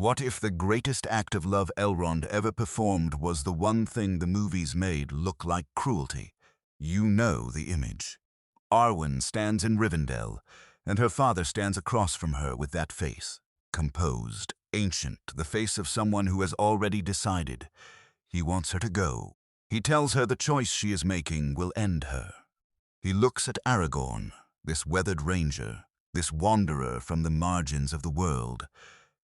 What if the greatest act of love Elrond ever performed was the one thing the movies made look like cruelty? You know the image. Arwen stands in Rivendell, and her father stands across from her with that face. Composed, ancient, the face of someone who has already decided. He wants her to go. He tells her the choice she is making will end her. He looks at Aragorn, this weathered ranger, this wanderer from the margins of the world,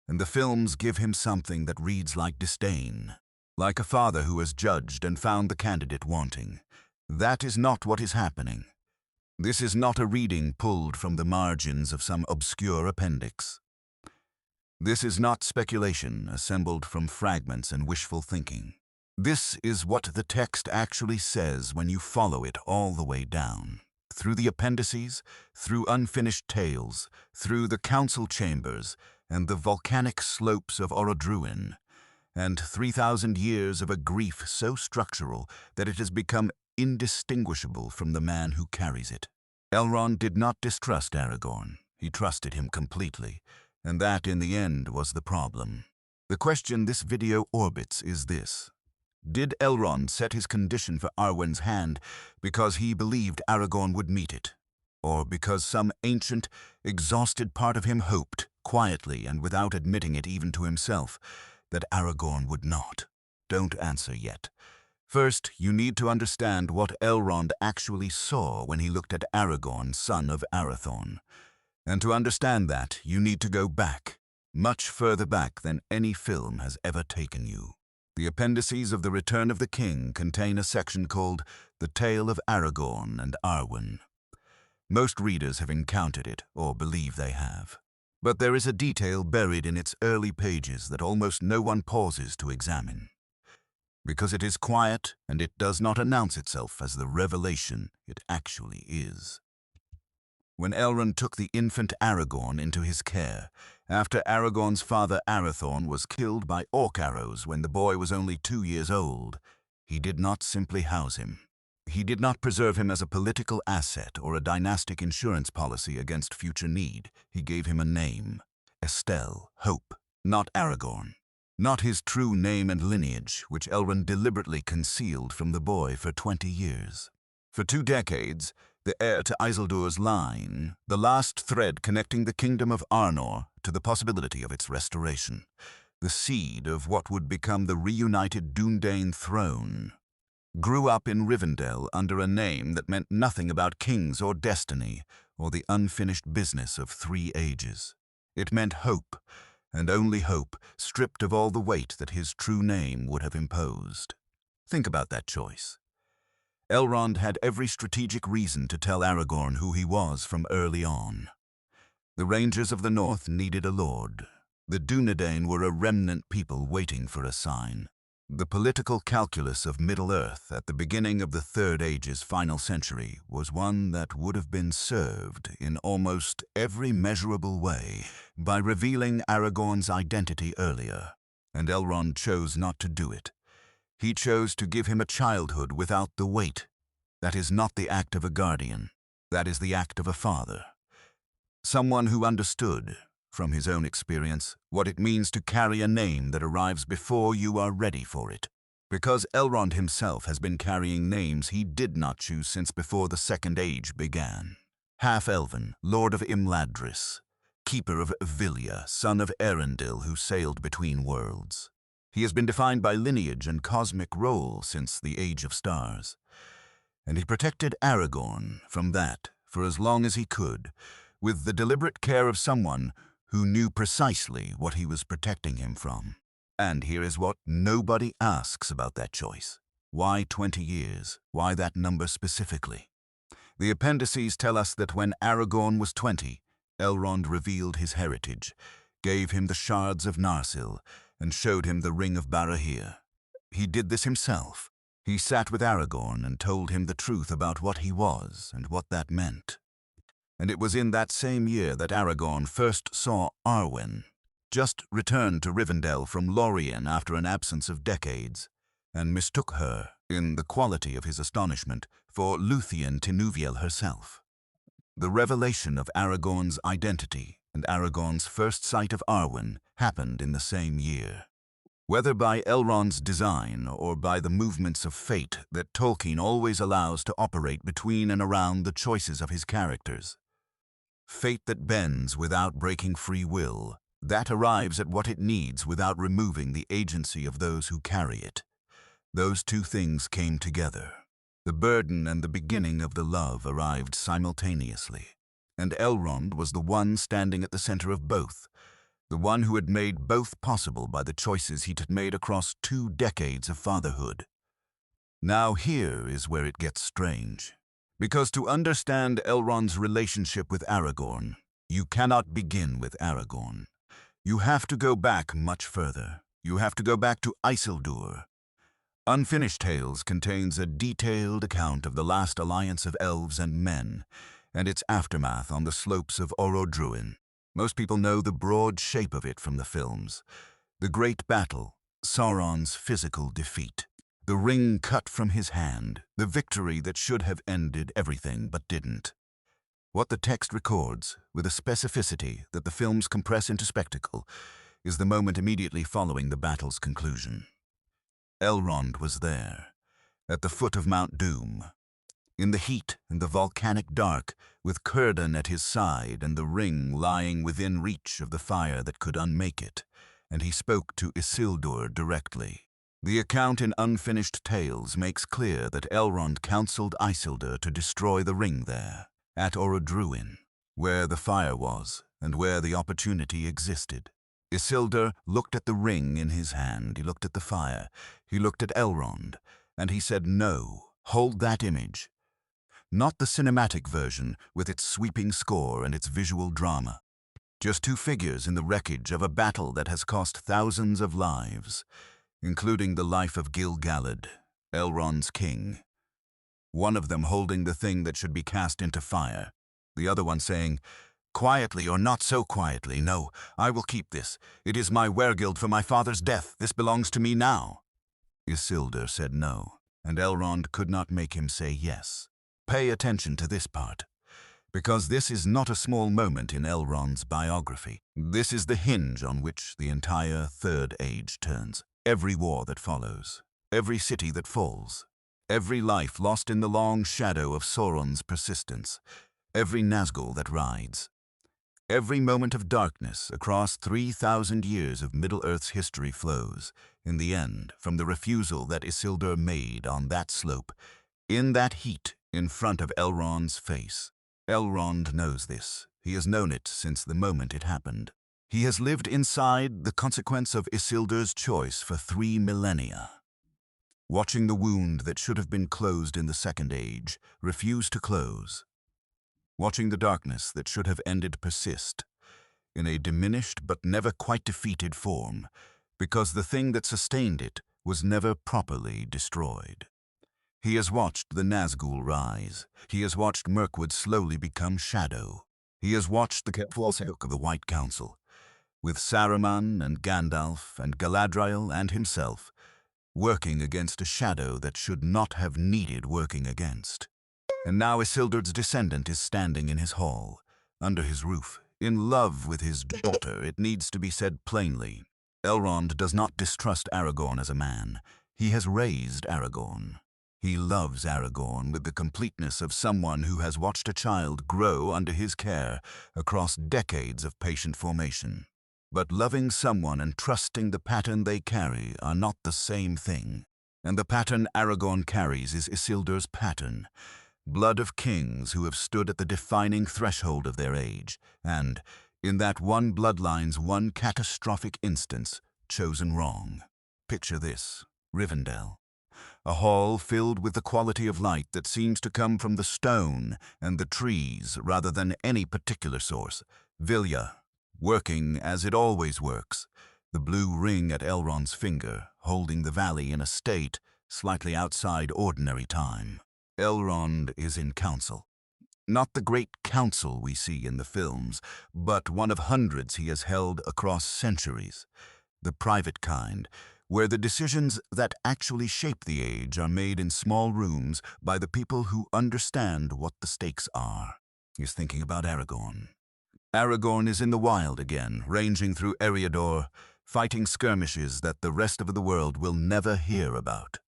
and the films give him something that reads like disdain, like a father who has judged and found the candidate wanting. That is not what is happening. This is not a reading pulled from the margins of some obscure appendix. This is not speculation assembled from fragments and wishful thinking. This is what the text actually says when you follow it all the way down. Through the appendices, through unfinished tales, through the council chambers, and the volcanic slopes of Orodruin, and 3,000 years of a grief so structural that it has become indistinguishable from the man who carries it. Elrond did not distrust Aragorn. He trusted him completely, and that in the end was the problem. The question this video orbits is this. Did Elrond set his condition for Arwen's hand because he believed Aragorn would meet it? Or because some ancient, exhausted part of him hoped, quietly and without admitting it even to himself, that Aragorn would not? Don't answer yet. First, you need to understand what Elrond actually saw when he looked at Aragorn, son of Arathorn. And to understand that, you need to go back, much further back than any film has ever taken you. The appendices of The Return of the King contain a section called The Tale of Aragorn and Arwen. Most readers have encountered it, or believe they have. But there is a detail buried in its early pages that almost no one pauses to examine. Because it is quiet and it does not announce itself as the revelation it actually is. When Elrond took the infant Aragorn into his care, after Aragorn's father Arathorn was killed by orc arrows when the boy was only 2 years old, he did not simply house him. He did not preserve him as a political asset or a dynastic insurance policy against future need. He gave him a name, Estelle, Hope, not Aragorn. Not his true name and lineage, which Elrond deliberately concealed from the boy for 20 years. For 2 decades, the heir to Isildur's line, the last thread connecting the kingdom of Arnor to the possibility of its restoration, the seed of what would become the reunited Dúnedain throne, grew up in Rivendell under a name that meant nothing about kings or destiny or the unfinished business of 3 ages. It meant hope, and only hope, stripped of all the weight that his true name would have imposed. Think about that choice. Elrond had every strategic reason to tell Aragorn who he was from early on. The Rangers of the North needed a lord. The Dúnedain were a remnant people waiting for a sign. The political calculus of Middle-earth at the beginning of the Third Age's final century was one that would have been served in almost every measurable way by revealing Aragorn's identity earlier, and Elrond chose not to do it. He chose to give him a childhood without the weight. That is not the act of a guardian. That is the act of a father. Someone who understood, from his own experience, what it means to carry a name that arrives before you are ready for it. Because Elrond himself has been carrying names he did not choose since before the Second Age began. Half-elven, Lord of Imladris, Keeper of Vilya, son of Erendil who sailed between worlds. He has been defined by lineage and cosmic role since the Age of Stars. And he protected Aragorn from that for as long as he could, with the deliberate care of someone who knew precisely what he was protecting him from. And here is what nobody asks about that choice. Why 20 years? Why that number specifically? The appendices tell us that when Aragorn was 20, Elrond revealed his heritage, gave him the shards of Narsil, and showed him the ring of Barahir. He did this himself. He sat with Aragorn and told him the truth about what he was and what that meant. And it was in that same year that Aragorn first saw Arwen, just returned to Rivendell from Lorien after an absence of decades, and mistook her, in the quality of his astonishment, for Luthien Tinuviel herself. The revelation of Aragorn's identity, and Aragorn's first sight of Arwen happened in the same year. Whether by Elrond's design or by the movements of fate that Tolkien always allows to operate between and around the choices of his characters. Fate that bends without breaking free will, that arrives at what it needs without removing the agency of those who carry it. Those two things came together. The burden and the beginning of the love arrived simultaneously, and Elrond was the one standing at the center of both, the one who had made both possible by the choices he'd made across 2 decades of fatherhood. Now here is where it gets strange. Because to understand Elrond's relationship with Aragorn, you cannot begin with Aragorn. You have to go back much further. You have to go back to Isildur. Unfinished Tales contains a detailed account of the last alliance of elves and men, and its aftermath on the slopes of Orodruin. Most people know the broad shape of it from the films. The great battle, Sauron's physical defeat. The ring cut from his hand, the victory that should have ended everything but didn't. What the text records, with a specificity that the films compress into spectacle, is the moment immediately following the battle's conclusion. Elrond was there, at the foot of Mount Doom, in the heat and the volcanic dark, with Círdan at his side and the ring lying within reach of the fire that could unmake it, and he spoke to Isildur directly. The account in Unfinished Tales makes clear that Elrond counseled Isildur to destroy the ring there, at Orodruin, where the fire was and where the opportunity existed. Isildur looked at the ring in his hand, he looked at the fire, he looked at Elrond, and he said, "No, hold that image." Not the cinematic version with its sweeping score and its visual drama. Just 2 figures in the wreckage of a battle that has cost thousands of lives, including the life of Gil-galad, Elrond's king. One of them holding the thing that should be cast into fire, the other one saying, "Quietly or not so quietly, no, I will keep this. It is my wergild for my father's death. This belongs to me now." Isildur said no, and Elrond could not make him say yes. Pay attention to this part, because this is not a small moment in Elrond's biography. This is the hinge on which the entire Third Age turns. Every war that follows, every city that falls, every life lost in the long shadow of Sauron's persistence, every Nazgul that rides, every moment of darkness across 3,000 years of Middle-earth's history flows, in the end, from the refusal that Isildur made on that slope, in that heat, in front of Elrond's face. Elrond knows this. He has known it since the moment it happened. He has lived inside the consequence of Isildur's choice for 3 millennia. Watching the wound that should have been closed in the Second Age refuse to close. Watching the darkness that should have ended persist, in a diminished but never quite defeated form, because the thing that sustained it was never properly destroyed. He has watched the Nazgul rise. He has watched Mirkwood slowly become shadow. He has watched the Catwalk of the White Council, with Saruman and Gandalf and Galadriel and himself, working against a shadow that should not have needed working against. And now Isildur's descendant is standing in his hall, under his roof, in love with his daughter. It needs to be said plainly. Elrond does not distrust Aragorn as a man. He has raised Aragorn. He loves Aragorn with the completeness of someone who has watched a child grow under his care across decades of patient formation. But loving someone and trusting the pattern they carry are not the same thing. And the pattern Aragorn carries is Isildur's pattern. Blood of kings who have stood at the defining threshold of their age, and, in that one bloodline's one catastrophic instance, chosen wrong. Picture this, Rivendell. A hall filled with the quality of light that seems to come from the stone and the trees rather than any particular source. Vilya, working as it always works, the blue ring at Elrond's finger, holding the valley in a state slightly outside ordinary time. Elrond is in council. Not the great council we see in the films, but one of hundreds he has held across centuries. The private kind, where the decisions that actually shape the age are made in small rooms by the people who understand what the stakes are. He's thinking about Aragorn. Aragorn is in the wild again, ranging through Eriador, fighting skirmishes that the rest of the world will never hear about,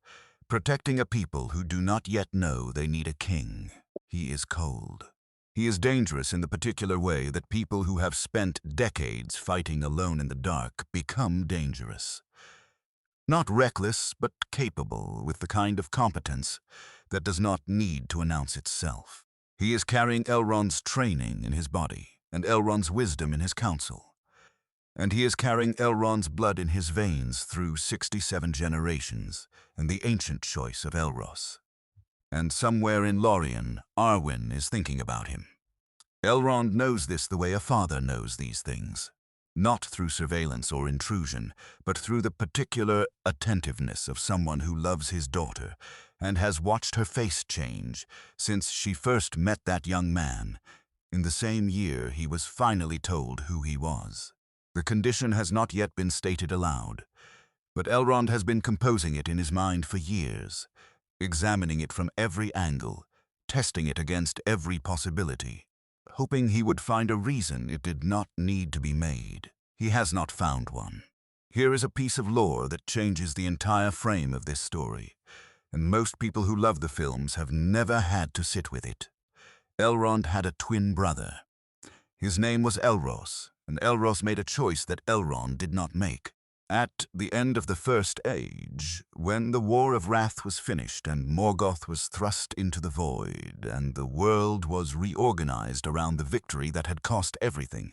protecting a people who do not yet know they need a king. He is cold. He is dangerous in the particular way that people who have spent decades fighting alone in the dark become dangerous. Not reckless, but capable, with the kind of competence that does not need to announce itself. He is carrying Elrond's training in his body, and Elrond's wisdom in his counsel. And he is carrying Elrond's blood in his veins through 67 generations, and the ancient choice of Elros. And somewhere in Lorien, Arwen is thinking about him. Elrond knows this the way a father knows these things. Not through surveillance or intrusion, but through the particular attentiveness of someone who loves his daughter and has watched her face change since she first met that young man. In the same year, he was finally told who he was. The condition has not yet been stated aloud, but Elrond has been composing it in his mind for years, examining it from every angle, testing it against every possibility, hoping he would find a reason it did not need to be made. He has not found one. Here is a piece of lore that changes the entire frame of this story, and most people who love the films have never had to sit with it. Elrond had a twin brother. His name was Elros, and Elros made a choice that Elrond did not make. At the end of the First Age, when the War of Wrath was finished and Morgoth was thrust into the void, and the world was reorganized around the victory that had cost everything,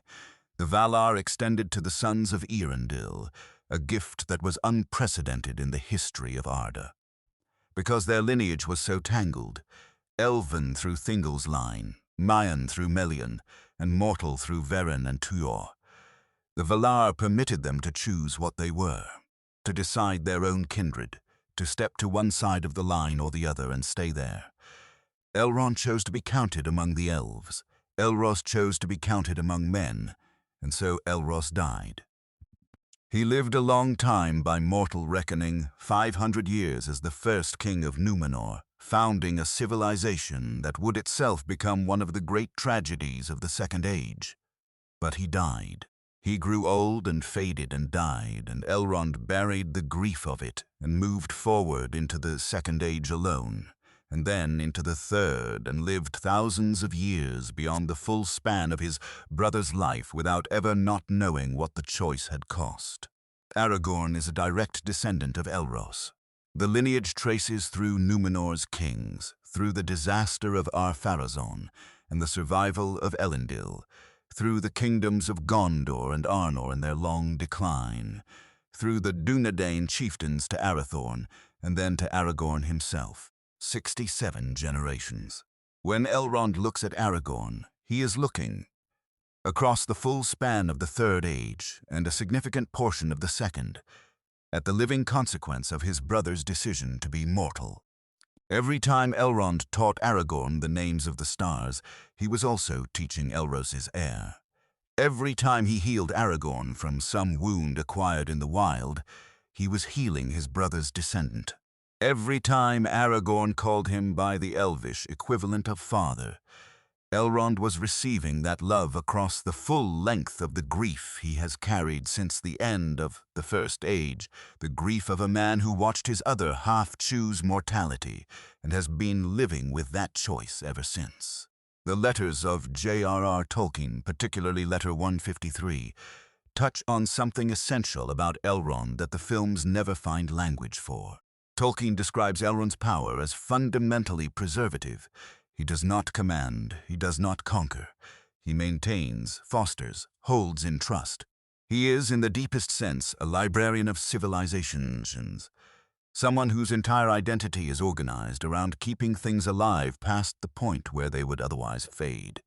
the Valar extended to the sons of Eärendil a gift that was unprecedented in the history of Arda. Because their lineage was so tangled, Elven through Thingol's line, Mayan through Melian, and mortal through Veren and Tuor, the Valar permitted them to choose what they were, to decide their own kindred, to step to one side of the line or the other and stay there. Elrond chose to be counted among the elves. Elros chose to be counted among men, and so Elros died. He lived a long time by mortal reckoning, 500 years as the first king of Númenor, founding a civilization that would itself become one of the great tragedies of the Second Age. But he died. He grew old and faded and died, and Elrond buried the grief of it and moved forward into the Second Age alone, and then into the Third, and lived thousands of years beyond the full span of his brother's life without ever not knowing what the choice had cost. Aragorn is a direct descendant of Elros. The lineage traces through Númenor's kings, through the disaster of Ar-Pharazôn and the survival of Elendil, through the kingdoms of Gondor and Arnor in their long decline, through the Dúnedain chieftains to Arathorn, and then to Aragorn himself. 67 generations. When Elrond looks at Aragorn, he is looking across the full span of the Third Age and a significant portion of the Second, at the living consequence of his brother's decision to be mortal. Every time Elrond taught Aragorn the names of the stars, he was also teaching Elros's heir. Every time he healed Aragorn from some wound acquired in the wild, he was healing his brother's descendant. Every time Aragorn called him by the Elvish equivalent of father, Elrond was receiving that love across the full length of the grief he has carried since the end of the First Age, the grief of a man who watched his other half choose mortality and has been living with that choice ever since. The letters of J.R.R. Tolkien, particularly letter 153, touch on something essential about Elrond that the films never find language for. Tolkien describes Elrond's power as fundamentally preservative. He does not command, he does not conquer. He maintains, fosters, holds in trust. He is, in the deepest sense, a librarian of civilizations, someone whose entire identity is organized around keeping things alive past the point where they would otherwise fade.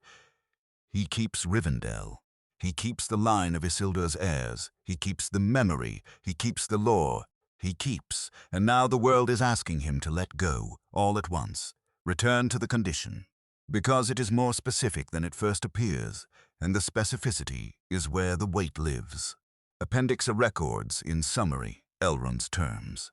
He keeps Rivendell. He keeps the line of Isildur's heirs. He keeps the memory. He keeps the lore. He keeps, and now the world is asking him to let go, all at once. Return to the condition, because it is more specific than it first appears, and the specificity is where the weight lives. Appendix A records, in summary, Elrond's terms.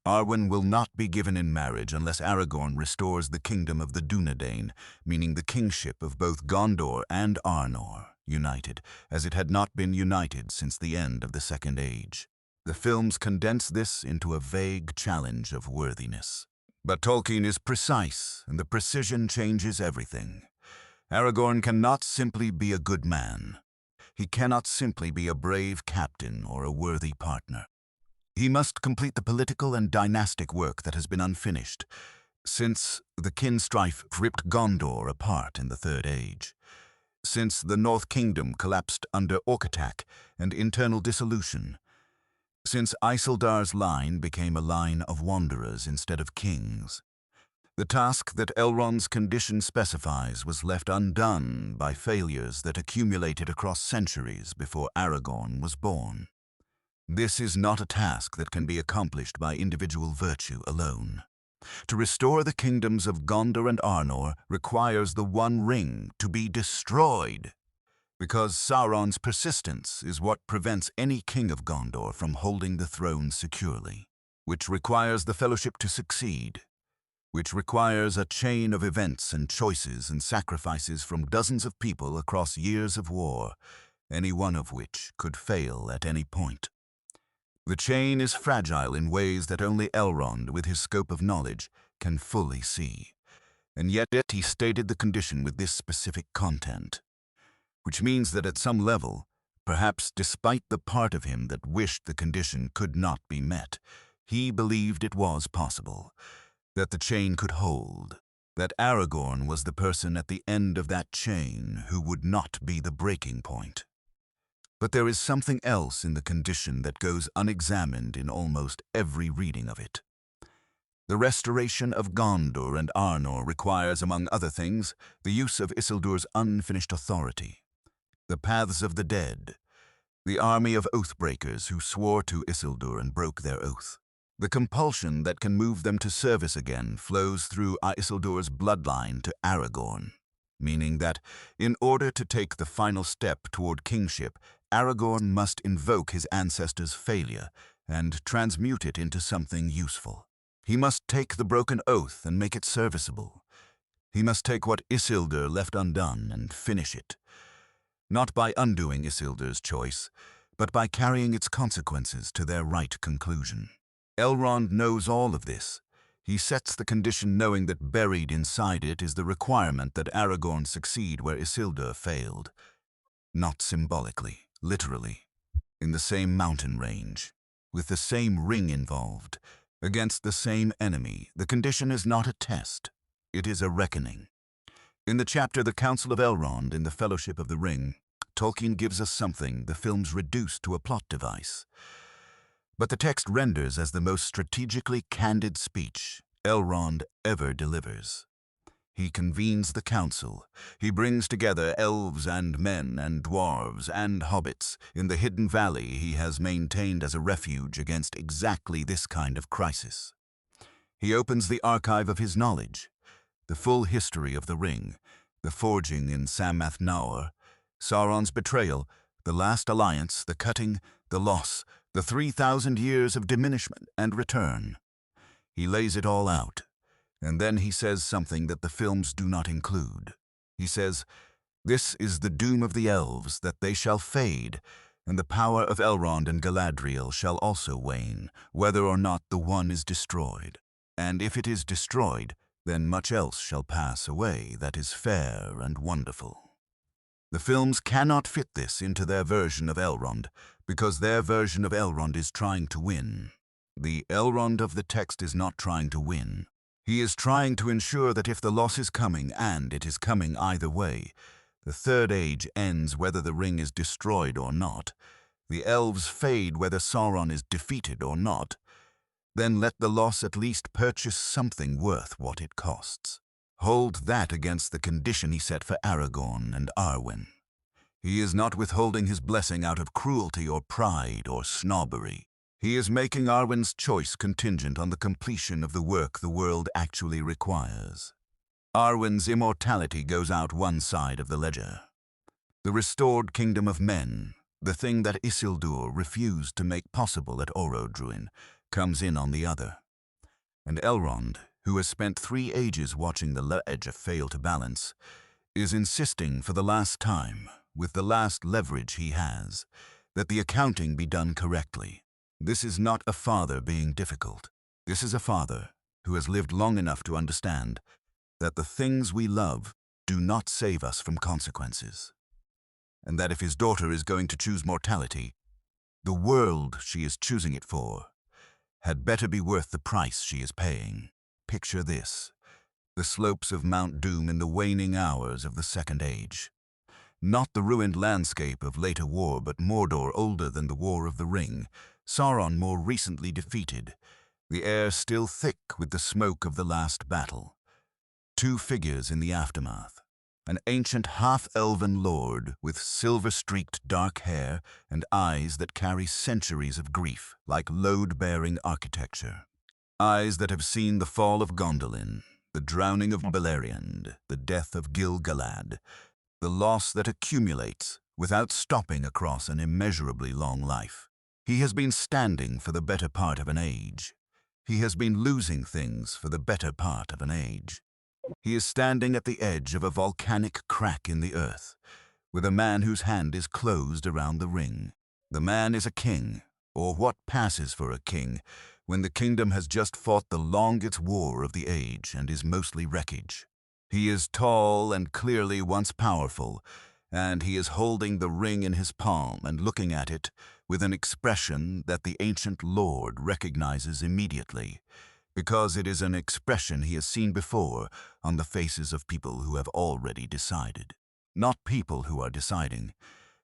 Arwen will not be given in marriage unless Aragorn restores the kingdom of the Dunedain, meaning the kingship of both Gondor and Arnor, united, as it had not been united since the end of the Second Age. The films condense this into a vague challenge of worthiness. But Tolkien is precise, and the precision changes everything. Aragorn cannot simply be a good man. He cannot simply be a brave captain or a worthy partner. He must complete the political and dynastic work that has been unfinished, since the kin strife ripped Gondor apart in the Third Age, since the North Kingdom collapsed under orc attack and internal dissolution, since Isildur's line became a line of wanderers instead of kings. The task that Elrond's condition specifies was left undone by failures that accumulated across centuries before Aragorn was born. This is not a task that can be accomplished by individual virtue alone. To restore the kingdoms of Gondor and Arnor requires the One Ring to be destroyed, because Sauron's persistence is what prevents any king of Gondor from holding the throne securely, which requires the Fellowship to succeed, which requires a chain of events and choices and sacrifices from dozens of people across years of war, any one of which could fail at any point. The chain is fragile in ways that only Elrond, with his scope of knowledge, can fully see. And yet he stated the condition with this specific content, which means that at some level, perhaps despite the part of him that wished the condition could not be met, he believed it was possible, that the chain could hold, that Aragorn was the person at the end of that chain who would not be the breaking point. But there is something else in the condition that goes unexamined in almost every reading of it. The restoration of Gondor and Arnor requires, among other things, the use of Isildur's unfinished authority, the paths of the dead, the army of oathbreakers who swore to Isildur and broke their oath. The compulsion that can move them to service again flows through Isildur's bloodline to Aragorn, meaning that, in order to take the final step toward kingship, Aragorn must invoke his ancestors' failure and transmute it into something useful. He must take the broken oath and make it serviceable. He must take what Isildur left undone and finish it, not by undoing Isildur's choice, but by carrying its consequences to their right conclusion. Elrond knows all of this. He sets the condition knowing that buried inside it is the requirement that Aragorn succeed where Isildur failed. Not symbolically, literally, in the same mountain range, with the same ring involved, against the same enemy. The condition is not a test, it is a reckoning. In the chapter The Council of Elrond in the Fellowship of the Ring, Tolkien gives us something the films reduce to a plot device. But the text renders as the most strategically candid speech Elrond ever delivers. He convenes the council. He brings together elves and men and dwarves and hobbits in the hidden valley he has maintained as a refuge against exactly this kind of crisis. He opens the archive of his knowledge, the full history of the ring, the forging in Samath Naur, Sauron's betrayal, the last alliance, the cutting, the loss, the 3,000 years of diminishment and return. He lays it all out. And then he says something that the films do not include. He says, "This is the doom of the elves, that they shall fade, and the power of Elrond and Galadriel shall also wane, whether or not the one is destroyed. And if it is destroyed, then much else shall pass away that is fair and wonderful." The films cannot fit this into their version of Elrond, because their version of Elrond is trying to win. The Elrond of the text is not trying to win. He is trying to ensure that if the loss is coming, and it is coming either way, the Third Age ends whether the ring is destroyed or not, the elves fade whether Sauron is defeated or not, then let the loss at least purchase something worth what it costs. Hold that against the condition he set for Aragorn and Arwen. He is not withholding his blessing out of cruelty or pride or snobbery. He is making Arwen's choice contingent on the completion of the work the world actually requires. Arwen's immortality goes out one side of the ledger. The restored kingdom of men, the thing that Isildur refused to make possible at Orodruin, comes in on the other. And Elrond, who has spent 3 ages watching the lineage fail to balance, is insisting for the last time, with the last leverage he has, that the accounting be done correctly. This is not a father being difficult. This is a father who has lived long enough to understand that the things we love do not save us from consequences, and that if his daughter is going to choose mortality, the world she is choosing it for had better be worth the price she is paying. Picture this: the slopes of Mount Doom in the waning hours of the Second Age. Not the ruined landscape of later war, but Mordor older than the War of the Ring, Sauron more recently defeated, the air still thick with the smoke of the last battle. 2 figures in the aftermath. An ancient half-elven lord with silver-streaked dark hair and eyes that carry centuries of grief like load-bearing architecture. Eyes that have seen the fall of Gondolin, the drowning of Beleriand, the death of Gil-galad, the loss that accumulates without stopping across an immeasurably long life. He has been standing for the better part of an age. He has been losing things for the better part of an age. He is standing at the edge of a volcanic crack in the earth, with a man whose hand is closed around the ring. The man is a king, or what passes for a king, when the kingdom has just fought the longest war of the age and is mostly wreckage. He is tall and clearly once powerful, and he is holding the ring in his palm and looking at it with an expression that the ancient lord recognizes immediately, because it is an expression he has seen before on the faces of people who have already decided. Not people who are deciding,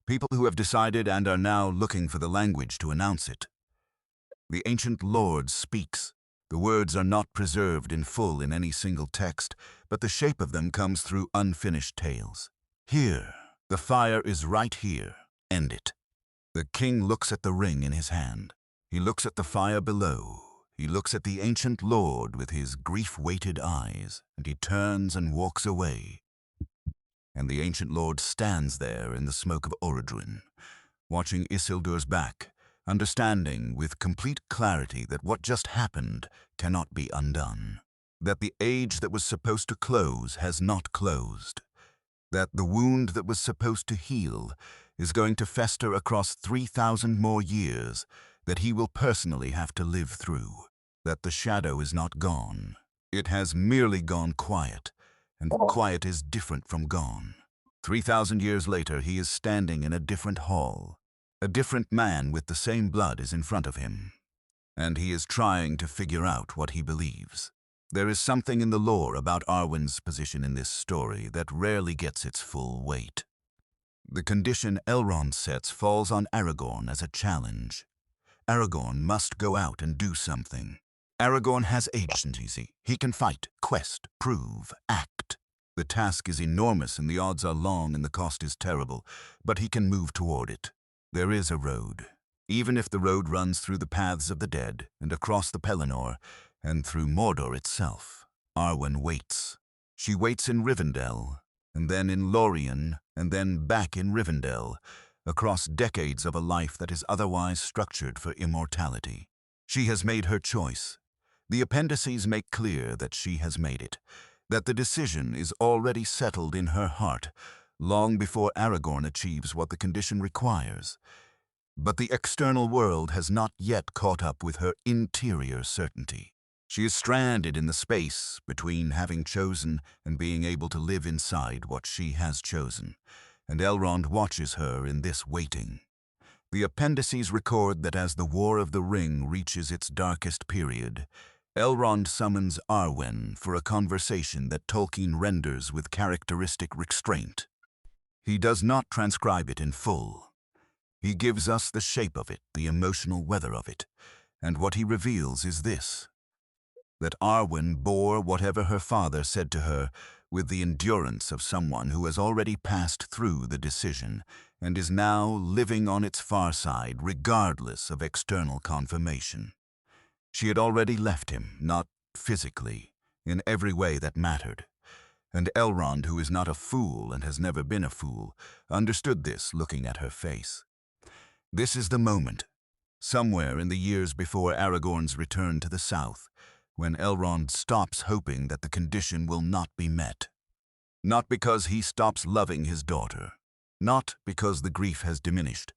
people who have decided and are now looking for the language to announce it. The ancient lord speaks. The words are not preserved in full in any single text, but the shape of them comes through unfinished tales. Here, the fire is right here. End it. The king looks at the ring in his hand. He looks at the fire below. He looks at the ancient lord with his grief-weighted eyes, and he turns and walks away. And the ancient lord stands there in the smoke of Orodruin, watching Isildur's back, understanding with complete clarity that what just happened cannot be undone. That the age that was supposed to close has not closed. That the wound that was supposed to heal is going to fester across 3,000 more years that he will personally have to live through. That the shadow is not gone. It has merely gone quiet, and quiet is different from gone. 3,000 years later, he is standing in a different hall. A different man with the same blood is in front of him, and he is trying to figure out what he believes. There is something in the lore about Arwen's position in this story that rarely gets its full weight. The condition Elrond sets falls on Aragorn as a challenge. Aragorn must go out and do something. Aragorn has agency. He can fight, quest, prove, act. The task is enormous and the odds are long and the cost is terrible, but he can move toward it. There is a road. Even if the road runs through the paths of the dead and across the Pelennor and through Mordor itself, Arwen waits. She waits in Rivendell, and then in Lorien, and then back in Rivendell, across decades of a life that is otherwise structured for immortality. She has made her choice. The appendices make clear that she has made it, that the decision is already settled in her heart, long before Aragorn achieves what the condition requires. But the external world has not yet caught up with her interior certainty. She is stranded in the space between having chosen and being able to live inside what she has chosen, and Elrond watches her in this waiting. The appendices record that as the War of the Ring reaches its darkest period, Elrond summons Arwen for a conversation that Tolkien renders with characteristic restraint. He does not transcribe it in full. He gives us the shape of it, the emotional weather of it, and what he reveals is this: that Arwen bore whatever her father said to her with the endurance of someone who has already passed through the decision and is now living on its far side regardless of external confirmation. She had already left him, not physically, in every way that mattered. And Elrond, who is not a fool and has never been a fool, understood this looking at her face. This is the moment, somewhere in the years before Aragorn's return to the south, when Elrond stops hoping that the condition will not be met. Not because he stops loving his daughter, not because the grief has diminished,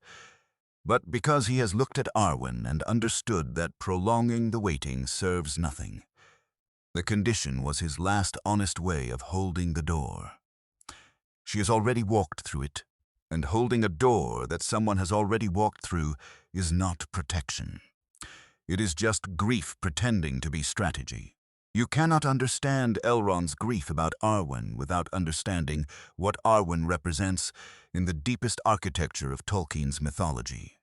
but because he has looked at Arwen and understood that prolonging the waiting serves nothing. The condition was his last honest way of holding the door. She has already walked through it, and holding a door that someone has already walked through is not protection. It is just grief pretending to be strategy. You cannot understand Elrond's grief about Arwen without understanding what Arwen represents in the deepest architecture of Tolkien's mythology.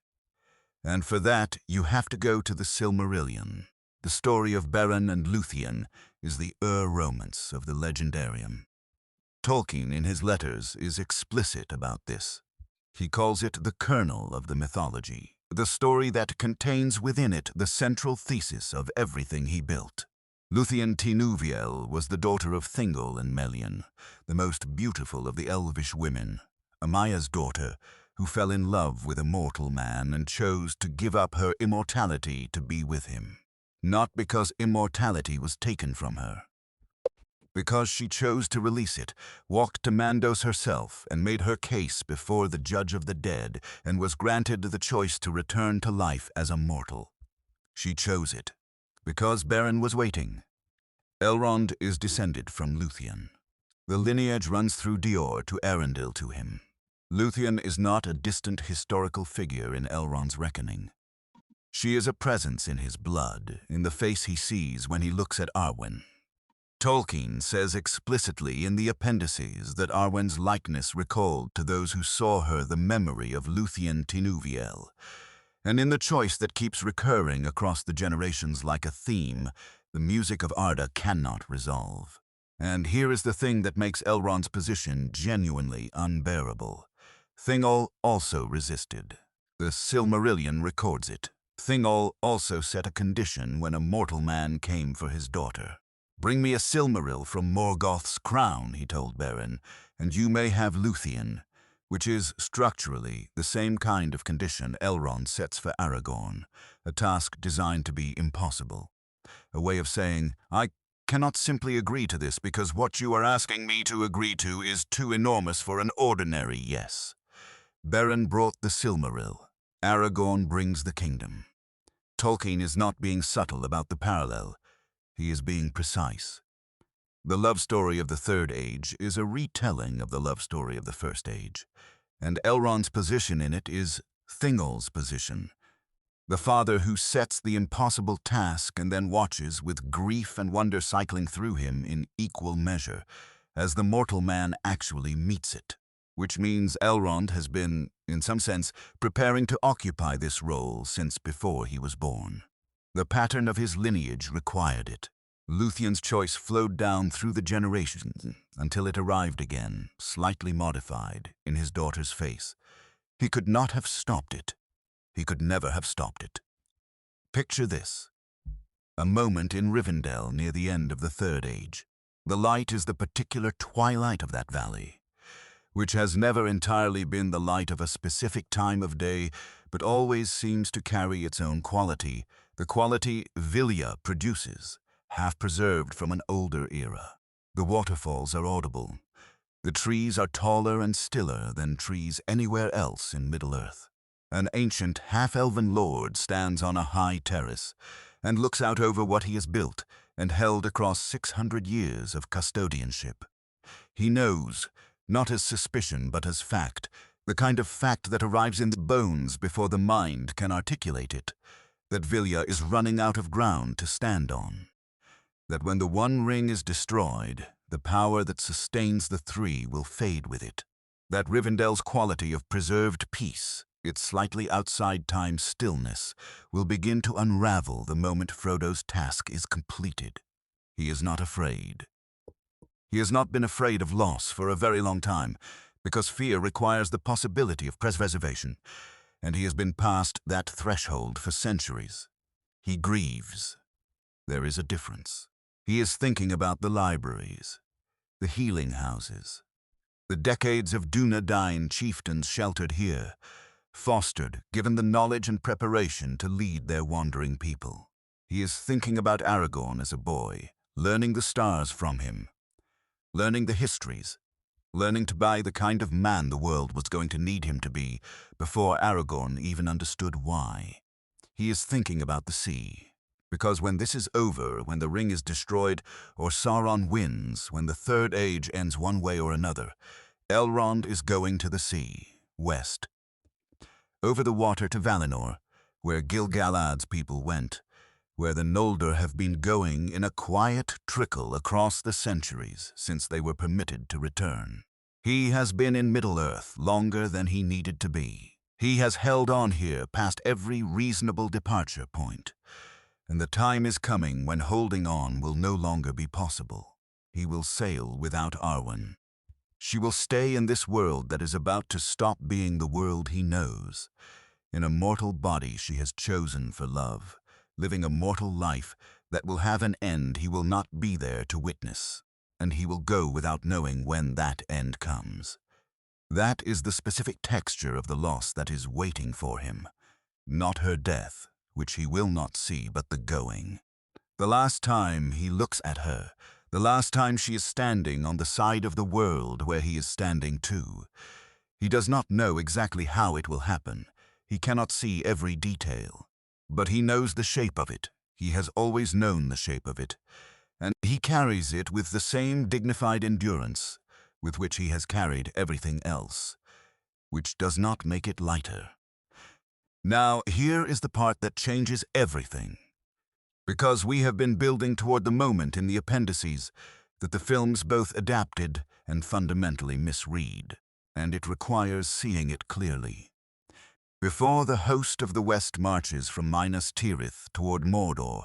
And for that, you have to go to the Silmarillion. The story of Beren and Luthien is the romance of the legendarium. Tolkien, in his letters, is explicit about this. He calls it the kernel of the mythology, the story that contains within it the central thesis of everything he built. Luthien Tinuviel was the daughter of Thingol and Melian, the most beautiful of the elvish women, Amaya's daughter, who fell in love with a mortal man and chose to give up her immortality to be with him. Not because immortality was taken from her. Because she chose to release it, walked to Mandos herself and made her case before the judge of the dead and was granted the choice to return to life as a mortal. She chose it. Because Beren was waiting. Elrond is descended from Luthien. The lineage runs through Dior to Arendil to him. Luthien is not a distant historical figure in Elrond's reckoning. She is a presence in his blood, in the face he sees when he looks at Arwen. Tolkien says explicitly in the appendices that Arwen's likeness recalled to those who saw her the memory of Luthien Tinuviel. And in the choice that keeps recurring across the generations like a theme, the music of Arda cannot resolve. And here is the thing that makes Elrond's position genuinely unbearable. Thingol also resisted. The Silmarillion records it. Thingol also set a condition when a mortal man came for his daughter. "Bring me a Silmaril from Morgoth's crown," he told Beren, "and you may have Luthien," which is structurally the same kind of condition Elrond sets for Aragorn, a task designed to be impossible. A way of saying, "I cannot simply agree to this because what you are asking me to agree to is too enormous for an ordinary yes." Beren brought the Silmaril. Aragorn brings the kingdom. Tolkien is not being subtle about the parallel. He is being precise. The love story of the Third Age is a retelling of the love story of the First Age, and Elrond's position in it is Thingol's position. The father who sets the impossible task and then watches with grief and wonder cycling through him in equal measure, as the mortal man actually meets it. Which means Elrond has been, in some sense, preparing to occupy this role since before he was born. The pattern of his lineage required it. Luthien's choice flowed down through the generations until it arrived again, slightly modified, in his daughter's face. He could not have stopped it. He could never have stopped it. Picture this. A moment in Rivendell near the end of the Third Age. The light is the particular twilight of that valley, which has never entirely been the light of a specific time of day, but always seems to carry its own quality, the quality Vilya produces, half preserved from an older era. The waterfalls are audible. The trees are taller and stiller than trees anywhere else in Middle-earth. An ancient half-elven lord stands on a high terrace and looks out over what he has built and held across 600 years of custodianship. He knows, not as suspicion but as fact, the kind of fact that arrives in the bones before the mind can articulate it, that Vilya is running out of ground to stand on. That when the One Ring is destroyed, the power that sustains the three will fade with it. That Rivendell's quality of preserved peace, its slightly outside time stillness, will begin to unravel the moment Frodo's task is completed. He is not afraid. He has not been afraid of loss for a very long time, because fear requires the possibility of preservation, and he has been past that threshold for centuries. He grieves. There is a difference. He is thinking about the libraries, the healing houses, the decades of Dunedain chieftains sheltered here, fostered, given the knowledge and preparation to lead their wandering people. He is thinking about Aragorn as a boy, learning the stars from him, learning the histories, learning to be the kind of man the world was going to need him to be before Aragorn even understood why. He is thinking about the sea, because when this is over, when the ring is destroyed, or Sauron wins, when the Third Age ends one way or another, Elrond is going to the sea, west, over the water to Valinor, where Gil-galad's people went, where the Noldor have been going in a quiet trickle across the centuries since they were permitted to return. He has been in Middle-earth longer than he needed to be. He has held on here past every reasonable departure point, and the time is coming when holding on will no longer be possible. He will sail without Arwen. She will stay in this world that is about to stop being the world he knows, in a mortal body she has chosen for love, living a mortal life that will have an end he will not be there to witness, and he will go without knowing when that end comes. That is the specific texture of the loss that is waiting for him, not her death, which he will not see, but the going. The last time he looks at her, the last time she is standing on the side of the world where he is standing too. He does not know exactly how it will happen. He cannot see every detail. But he knows the shape of it. He has always known the shape of it. And he carries it with the same dignified endurance with which he has carried everything else, which does not make it lighter. Now, here is the part that changes everything. Because we have been building toward the moment in the appendices that the films both adapted and fundamentally misread, and it requires seeing it clearly. Before the host of the West marches from Minas Tirith toward Mordor,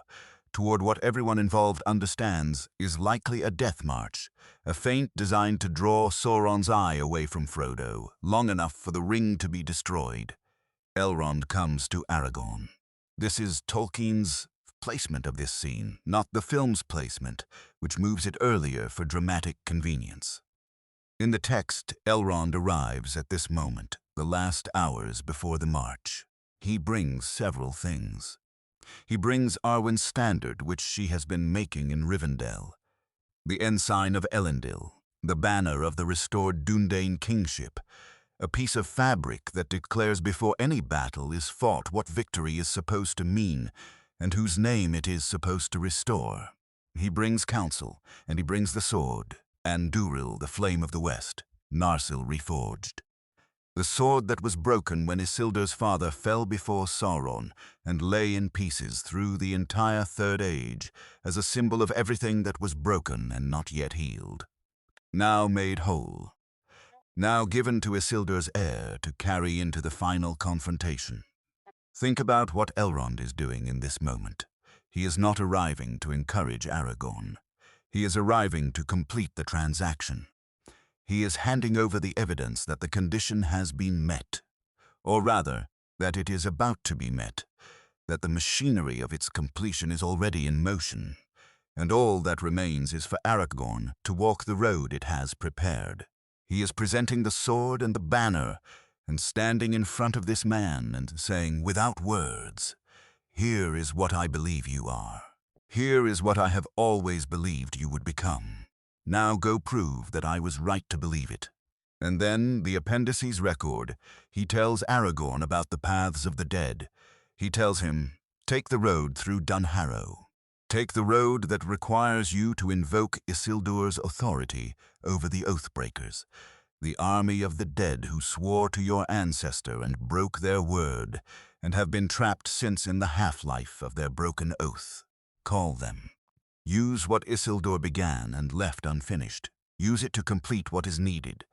toward what everyone involved understands is likely a death march, a feint designed to draw Sauron's eye away from Frodo, long enough for the ring to be destroyed, Elrond comes to Aragorn. This is Tolkien's placement of this scene, not the film's placement, which moves it earlier for dramatic convenience. In the text, Elrond arrives at this moment, the last hours before the march. He brings several things. He brings Arwen's standard, which she has been making in Rivendell, the ensign of Elendil, the banner of the restored Dúnedain kingship, a piece of fabric that declares before any battle is fought what victory is supposed to mean, and whose name it is supposed to restore. He brings counsel, and he brings the sword, Andúril, the flame of the West, Narsil reforged. The sword that was broken when Isildur's father fell before Sauron and lay in pieces through the entire Third Age as a symbol of everything that was broken and not yet healed. Now made whole. Now given to Isildur's heir to carry into the final confrontation. Think about what Elrond is doing in this moment. He is not arriving to encourage Aragorn. He is arriving to complete the transaction. He is handing over the evidence that the condition has been met, or rather, that it is about to be met, that the machinery of its completion is already in motion, and all that remains is for Aragorn to walk the road it has prepared. He is presenting the sword and the banner, and standing in front of this man and saying, without words, "Here is what I believe you are. Here is what I have always believed you would become. Now go prove that I was right to believe it." And then, the appendices record, he tells Aragorn about the paths of the dead. He tells him, take the road through Dunharrow. Take the road that requires you to invoke Isildur's authority over the Oathbreakers, the army of the dead who swore to your ancestor and broke their word, and have been trapped since in the half-life of their broken oath. Call them. Use what Isildur began and left unfinished. Use it to complete what is needed.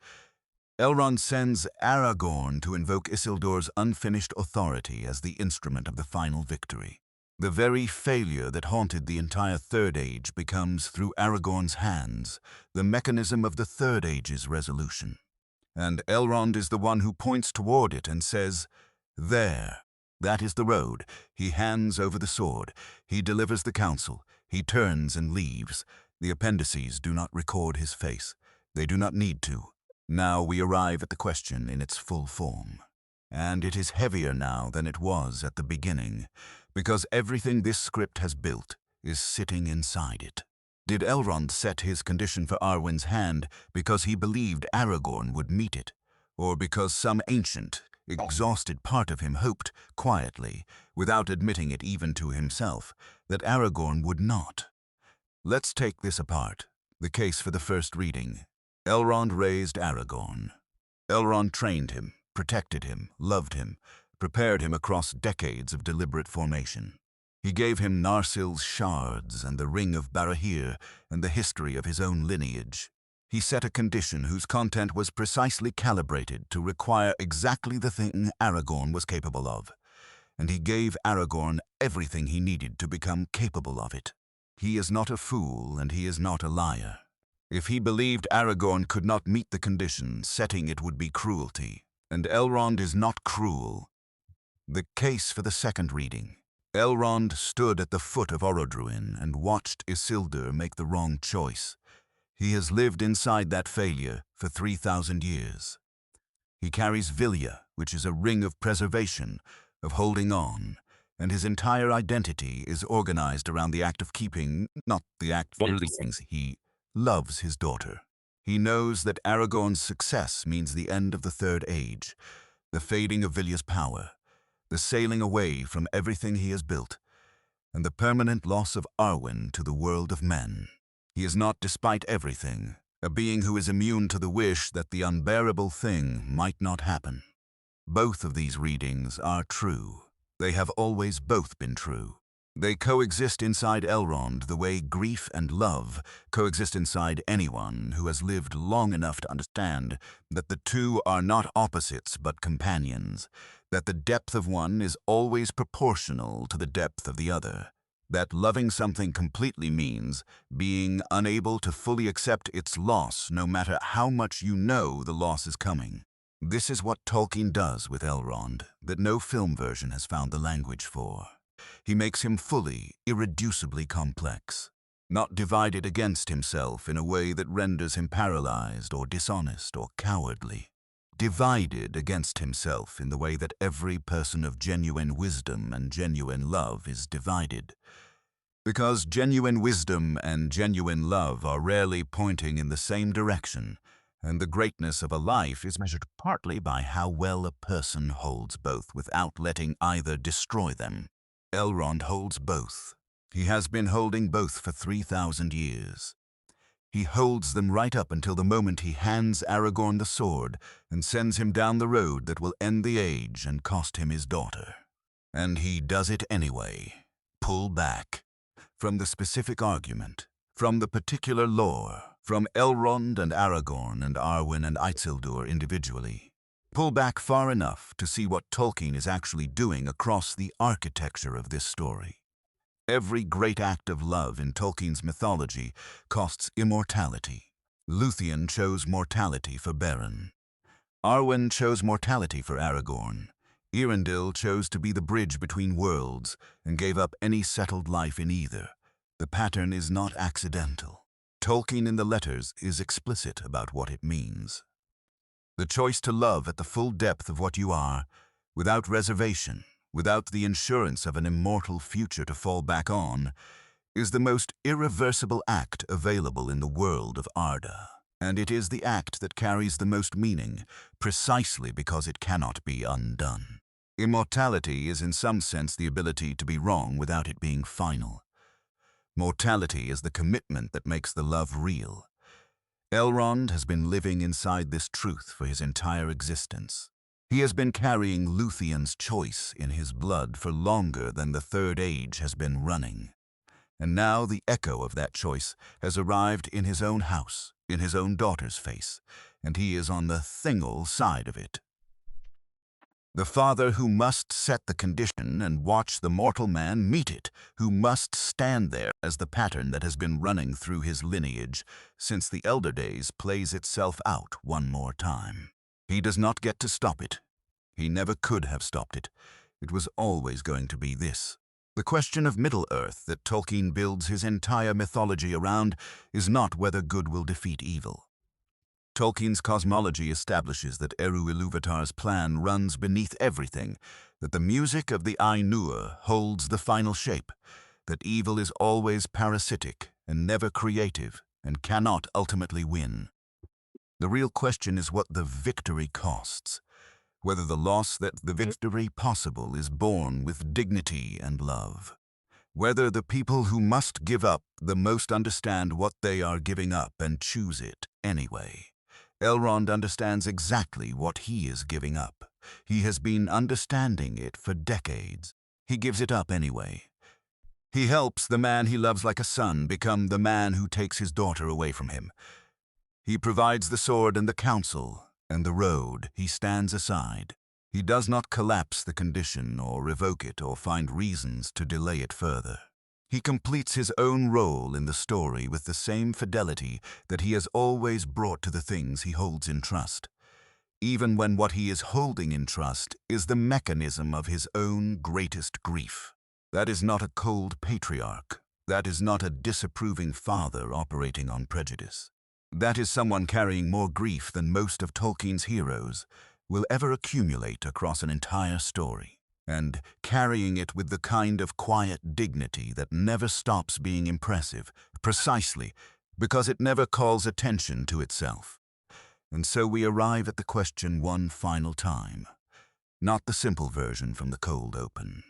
Elrond sends Aragorn to invoke Isildur's unfinished authority as the instrument of the final victory. The very failure that haunted the entire Third Age becomes, through Aragorn's hands, the mechanism of the Third Age's resolution. And Elrond is the one who points toward it and says, there, that is the road. He hands over the sword. He delivers the counsel. He turns and leaves. The appendices do not record his face. They do not need to. Now we arrive at the question in its full form. And it is heavier now than it was at the beginning, Because everything this script has built is sitting inside it. Did Elrond set his condition for Arwen's hand because he believed Aragorn would meet it, or because some ancient, exhausted part of him hoped, quietly, without admitting it even to himself, that Aragorn would not? Let's take this apart. The case for the first reading. Elrond raised Aragorn. Elrond trained him, protected him, loved him, prepared him across decades of deliberate formation. He gave him Narsil's shards and the ring of Barahir and the history of his own lineage. He set a condition whose content was precisely calibrated to require exactly the thing Aragorn was capable of, and he gave Aragorn everything he needed to become capable of it. He is not a fool and he is not a liar. If he believed Aragorn could not meet the condition, setting it would be cruelty, and Elrond is not cruel. The case for the second reading. Elrond stood at the foot of Orodruin and watched Isildur make the wrong choice. He has lived inside that failure for 3,000 years. He carries Vilya, which is a ring of preservation, of holding on, and his entire identity is organized around the act of keeping, not the act of things. He loves his daughter. He knows that Aragorn's success means the end of the Third Age, the fading of Vilya's power, the sailing away from everything he has built, and the permanent loss of Arwen to the world of men. He is not, despite everything, a being who is immune to the wish that the unbearable thing might not happen. Both of these readings are true. They have always both been true. They coexist inside Elrond the way grief and love coexist inside anyone who has lived long enough to understand that the two are not opposites but companions, that the depth of one is always proportional to the depth of the other, that loving something completely means being unable to fully accept its loss no matter how much you know the loss is coming. This is what Tolkien does with Elrond that no film version has found the language for. He makes him fully, irreducibly complex, not divided against himself in a way that renders him paralyzed or dishonest or cowardly. Divided against himself in the way that every person of genuine wisdom and genuine love is divided. Because genuine wisdom and genuine love are rarely pointing in the same direction, and the greatness of a life is measured partly by how well a person holds both without letting either destroy them. Elrond holds both. He has been holding both for 3,000 years. He holds them right up until the moment he hands Aragorn the sword and sends him down the road that will end the age and cost him his daughter. And he does it anyway. Pull back. From the specific argument, from the particular lore, from Elrond and Aragorn and Arwen and Isildur individually. Pull back far enough to see what Tolkien is actually doing across the architecture of this story. Every great act of love in Tolkien's mythology costs immortality. Luthien chose mortality for Beren. Arwen chose mortality for Aragorn. Eärendil chose to be the bridge between worlds and gave up any settled life in either. The pattern is not accidental. Tolkien in the letters is explicit about what it means. The choice to love at the full depth of what you are, without reservation, without the insurance of an immortal future to fall back on, is the most irreversible act available in the world of Arda. And it is the act that carries the most meaning, precisely because it cannot be undone. Immortality is in some sense the ability to be wrong without it being final. Mortality is the commitment that makes the love real. Elrond has been living inside this truth for his entire existence. He has been carrying Luthien's choice in his blood for longer than the Third Age has been running. And now the echo of that choice has arrived in his own house, in his own daughter's face, and he is on the Thingol side of it. The father who must set the condition and watch the mortal man meet it, who must stand there as the pattern that has been running through his lineage since the Elder Days plays itself out one more time. He does not get to stop it. He never could have stopped it. It was always going to be this. The question of Middle-earth that Tolkien builds his entire mythology around is not whether good will defeat evil. Tolkien's cosmology establishes that Eru Ilúvatar's plan runs beneath everything, that the music of the Ainur holds the final shape, that evil is always parasitic and never creative and cannot ultimately win. The real question is what the victory costs, whether the loss that the victory possible is born with dignity and love, whether the people who must give up the most understand what they are giving up and choose it anyway. Elrond understands exactly what he is giving up. He has been understanding it for decades. He gives it up anyway. He helps the man he loves like a son become the man who takes his daughter away from him. He provides the sword and the counsel, and the road he stands aside. He does not collapse the condition or revoke it or find reasons to delay it further. He completes his own role in the story with the same fidelity that he has always brought to the things he holds in trust, even when what he is holding in trust is the mechanism of his own greatest grief. That is not a cold patriarch. That is not a disapproving father operating on prejudice. That is someone carrying more grief than most of Tolkien's heroes will ever accumulate across an entire story, and carrying it with the kind of quiet dignity that never stops being impressive, precisely because it never calls attention to itself. And so we arrive at the question one final time, not the simple version from the cold open,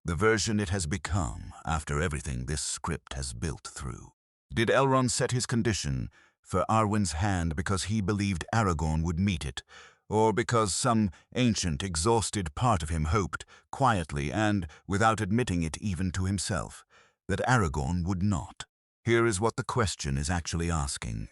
the version it has become after everything this script has built through. Did Elrond set his condition for Arwen's hand because he believed Aragorn would meet it, or because some ancient, exhausted part of him hoped, quietly and without admitting it even to himself, that Aragorn would not? Here is what the question is actually asking.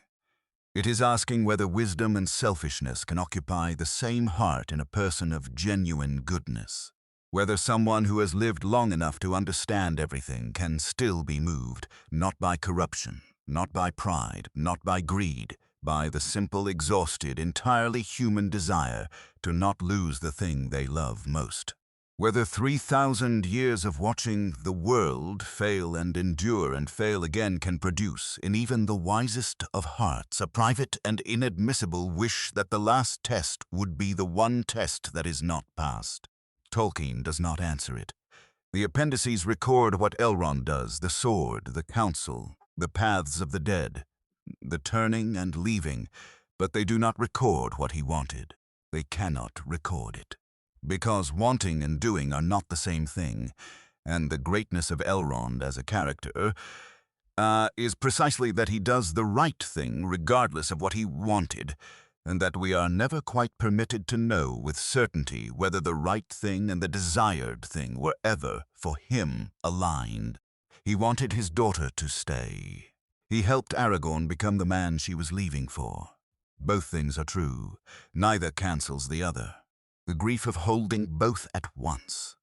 It is asking whether wisdom and selfishness can occupy the same heart in a person of genuine goodness. Whether someone who has lived long enough to understand everything can still be moved, not by corruption, not by pride, not by greed, by the simple, exhausted, entirely human desire to not lose the thing they love most. Whether 3,000 years of watching the world fail and endure and fail again can produce, in even the wisest of hearts, a private and inadmissible wish that the last test would be the one test that is not passed. Tolkien does not answer it. The appendices record what Elrond does, the sword, the counsel, the paths of the dead, the turning and leaving, but they do not record what he wanted. They cannot record it. Because wanting and doing are not the same thing, and the greatness of Elrond as a character is precisely that he does the right thing regardless of what he wanted, and that we are never quite permitted to know with certainty whether the right thing and the desired thing were ever, for him, aligned. He wanted his daughter to stay. He helped Aragorn become the man she was leaving for. Both things are true. Neither cancels the other. The grief of holding both at once.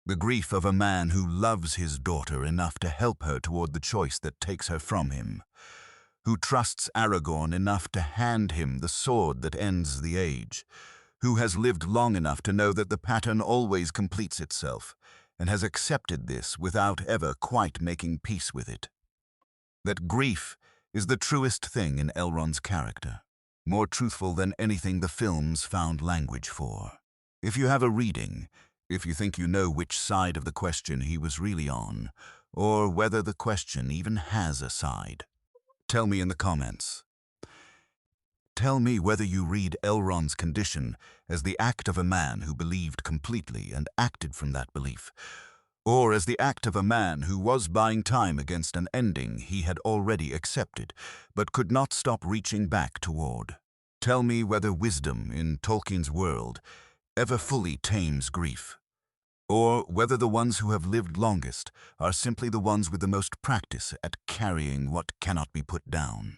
The grief of a man who loves his daughter enough to help her toward the choice that takes her from him, who trusts Aragorn enough to hand him the sword that ends the age, who has lived long enough to know that the pattern always completes itself, and has accepted this without ever quite making peace with it. That grief is the truest thing in Elrond's character, more truthful than anything the films found language for. If you have a reading, if you think you know which side of the question he was really on, or whether the question even has a side, tell me in the comments. Tell me whether you read Elrond's condition as the act of a man who believed completely and acted from that belief, or as the act of a man who was buying time against an ending he had already accepted, but could not stop reaching back toward. Tell me whether wisdom in Tolkien's world ever fully tames grief, or whether the ones who have lived longest are simply the ones with the most practice at carrying what cannot be put down.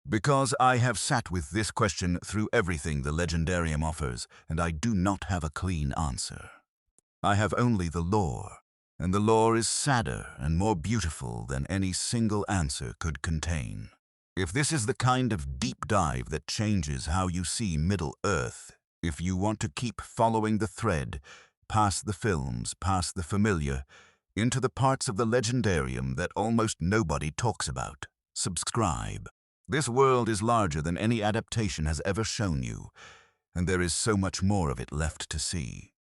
Because I have sat with this question through everything the Legendarium offers, and I do not have a clean answer. I have only the lore, and the lore is sadder and more beautiful than any single answer could contain. If this is the kind of deep dive that changes how you see Middle-earth, if you want to keep following the thread, past the films, past the familiar, into the parts of the Legendarium that almost nobody talks about, subscribe. This world is larger than any adaptation has ever shown you, and there is so much more of it left to see.